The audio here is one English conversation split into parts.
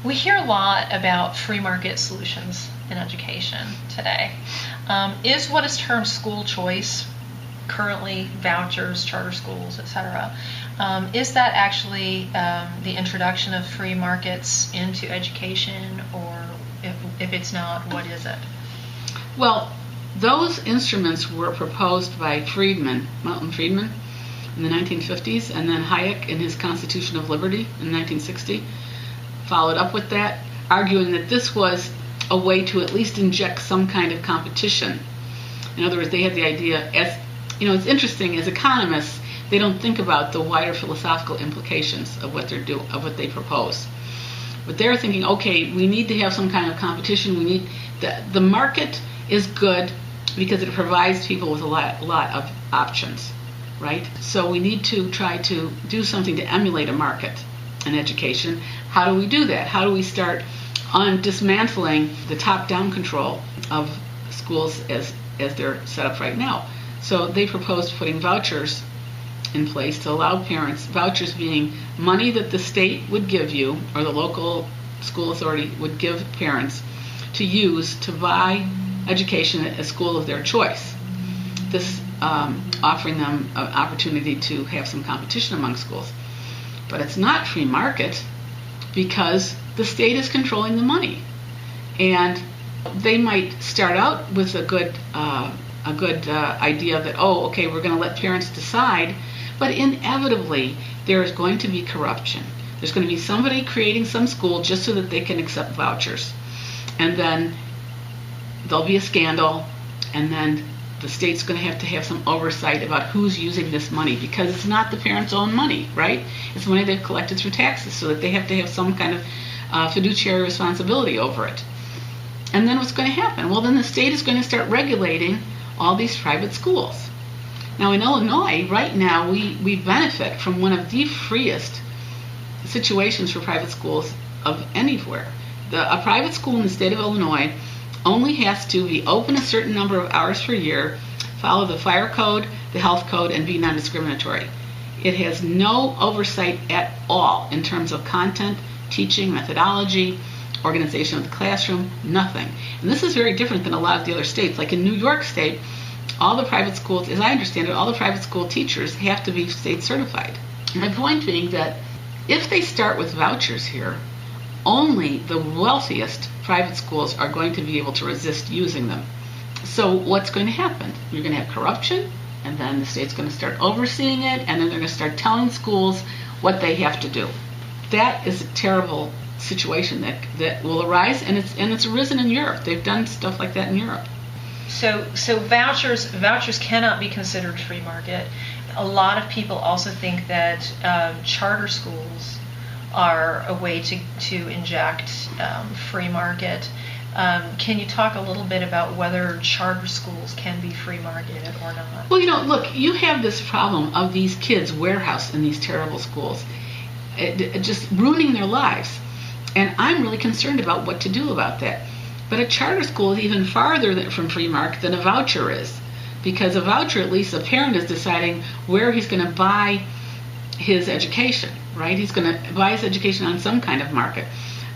We hear a lot about free market solutions in education today. Is what is termed school choice, currently vouchers, charter schools, etc., is that actually the introduction of free markets into education, or if it's not, what is it? Well, those instruments were proposed by Milton Friedman, in the 1950s, and then Hayek in his Constitution of Liberty in 1960. Followed up with that, arguing that this was a way to at least inject some kind of competition. In other words, they had the idea, as you know, it's interesting, as economists, they don't think about the wider philosophical implications of what they propose. But they're thinking, okay, we need to have some kind of competition. We need the market is good because it provides people with a lot of options, right? So we need to try to do something to emulate a market in education. How do we do that? How do we start on dismantling the top-down control of schools as they're set up right now? So they proposed putting vouchers in place to allow parents, vouchers being money that the state would give you or the local school authority would give parents to use to buy education at a school of their choice. This offering them an opportunity to have some competition among schools. But it's not free market because the state is controlling the money. And they might start out with a good idea that, oh, okay, we're going to let parents decide, but inevitably there is going to be corruption. There's going to be somebody creating some school just so that they can accept vouchers. And then there'll be a scandal, and then the state's going to have some oversight about who's using this money, because it's not the parents' own money, right? It's money they've collected through taxes, so that they have to have some kind of fiduciary responsibility over it. And then what's going to happen? Well, then the state is going to start regulating all these private schools. Now in Illinois, right now, we benefit from one of the freest situations for private schools of anywhere. A private school in the state of Illinois only has to be open a certain number of hours per year, follow the fire code, the health code, and be non-discriminatory. It has no oversight at all in terms of content, teaching, methodology, organization of the classroom, nothing. And this is very different than a lot of the other states. Like in New York State, all the private schools, as I understand it, all the private school teachers have to be state certified. My point being that if they start with vouchers here, only the wealthiest private schools are going to be able to resist using them. So what's going to happen? You're going to have corruption, and then the state's going to start overseeing it, and then they're going to start telling schools what they have to do. That is a terrible situation that will arise, and it's arisen in Europe. They've done stuff like that in Europe. So vouchers cannot be considered free market. A lot of people also think that charter schools are a way to inject free market. Can you talk a little bit about whether charter schools can be free market or not? Well, look, you have this problem of these kids warehoused in these terrible schools, just ruining their lives. And I'm really concerned about what to do about that. But a charter school is even farther from free market than a voucher is. Because a voucher, at least a parent is deciding where he's going to buy his education, right? He's going to buy his education on some kind of market.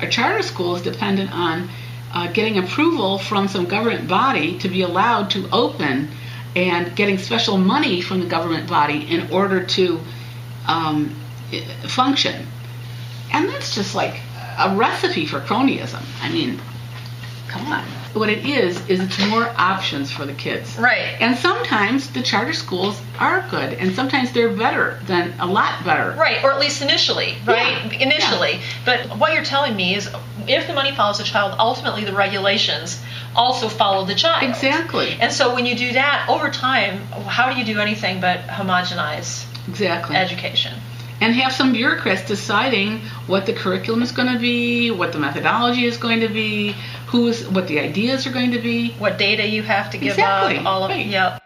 A charter school is dependent on getting approval from some government body to be allowed to open, and getting special money from the government body in order to function. And that's just like a recipe for cronyism. I mean, come on. What it is it's more options for the kids. Right. And sometimes the charter schools are good, and sometimes they're a lot better. Right, or at least initially, right? Yeah. Initially. Yeah. But what you're telling me is if the money follows the child, ultimately the regulations also follow the child. Exactly. And so when you do that, over time, how do you do anything but homogenize education? And have some bureaucrats deciding what the curriculum is going to be, what the methodology is going to be, what the ideas are going to be. What data you have to give exactly. up, all of right. Yep.